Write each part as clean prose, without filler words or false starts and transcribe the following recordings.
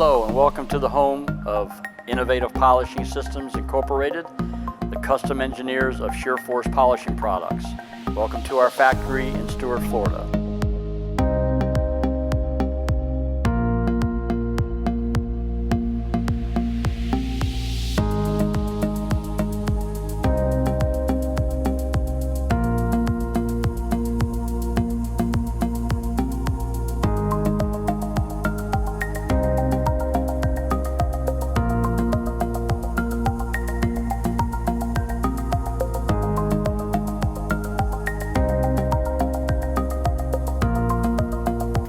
Hello and welcome to the home of Innovative Polishing Systems Incorporated, the custom engineers of SheerForce polishing products. Welcome to our factory in Stuart, Florida.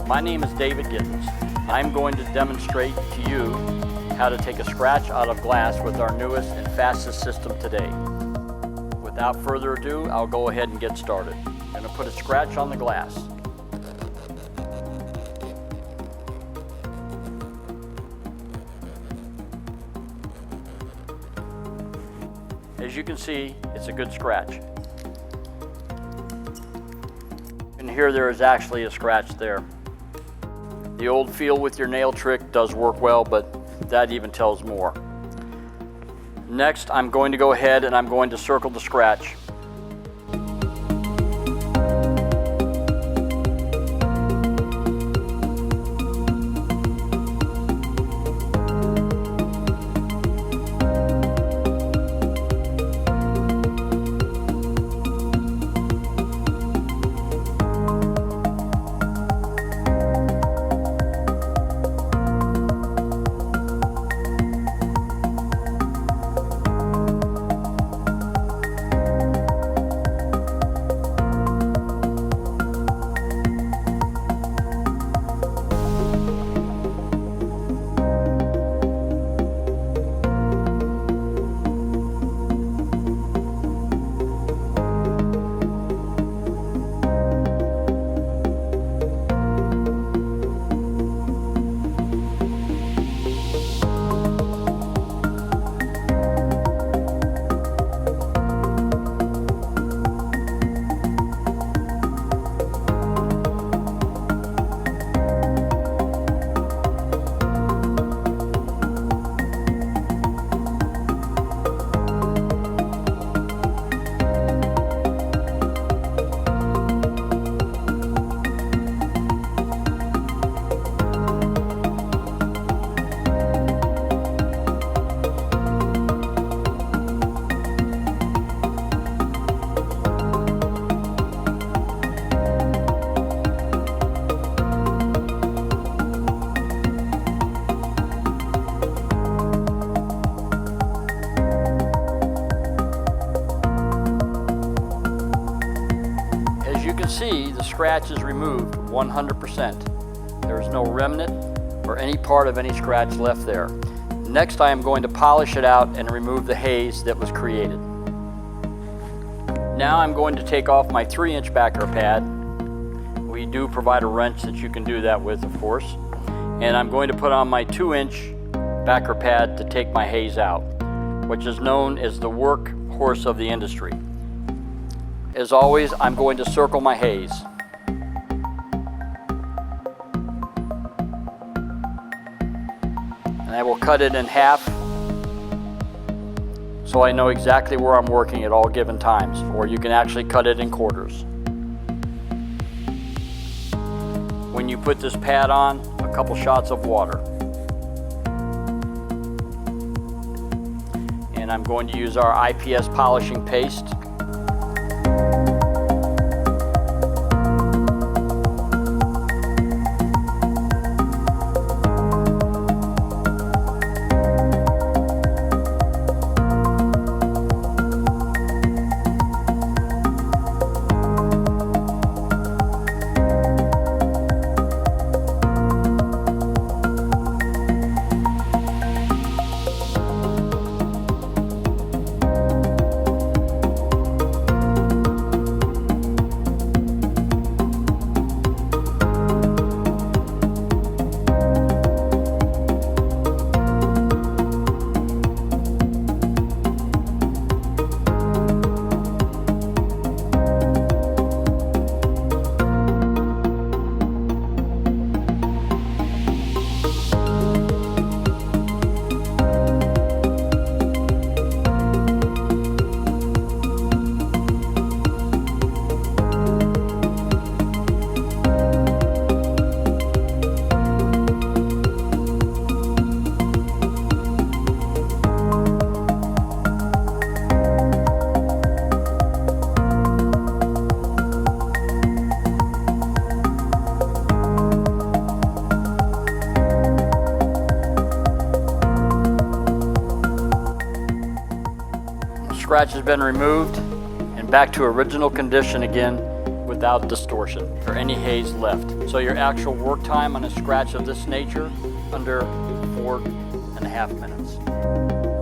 My name is David Gittens. I'm going to demonstrate to you how to take a scratch out of glass with our newest and fastest system today. Without further ado, I'll go ahead and get started. I'm going to put a scratch on the glass. As you can see, it's a good scratch. And here there is actually a scratch there. The old feel with your nail trick does work well, but that even tells more. Next, I'm going to go ahead and I'm going to circle the scratch. See, the scratch is removed 100%. There is no remnant or any part of any scratch left there. Next, I am going to polish it out and remove the haze that was created. Now I'm going to take off my 3-inch backer pad. We do provide a wrench that you can do that with, of course. And I'm going to put on my 2-inch backer pad to take my haze out, which is known as the workhorse of the industry. As always, I'm going to circle my haze. And I will cut it in half so I know exactly where I'm working at all given times, or you can actually cut it in quarters. When you put this pad on, a couple shots of water. And I'm going to use our IPS polishing paste. scratch has been removed and back to original condition again without distortion or any haze left. So your actual work time on a scratch of this nature under 4.5 minutes.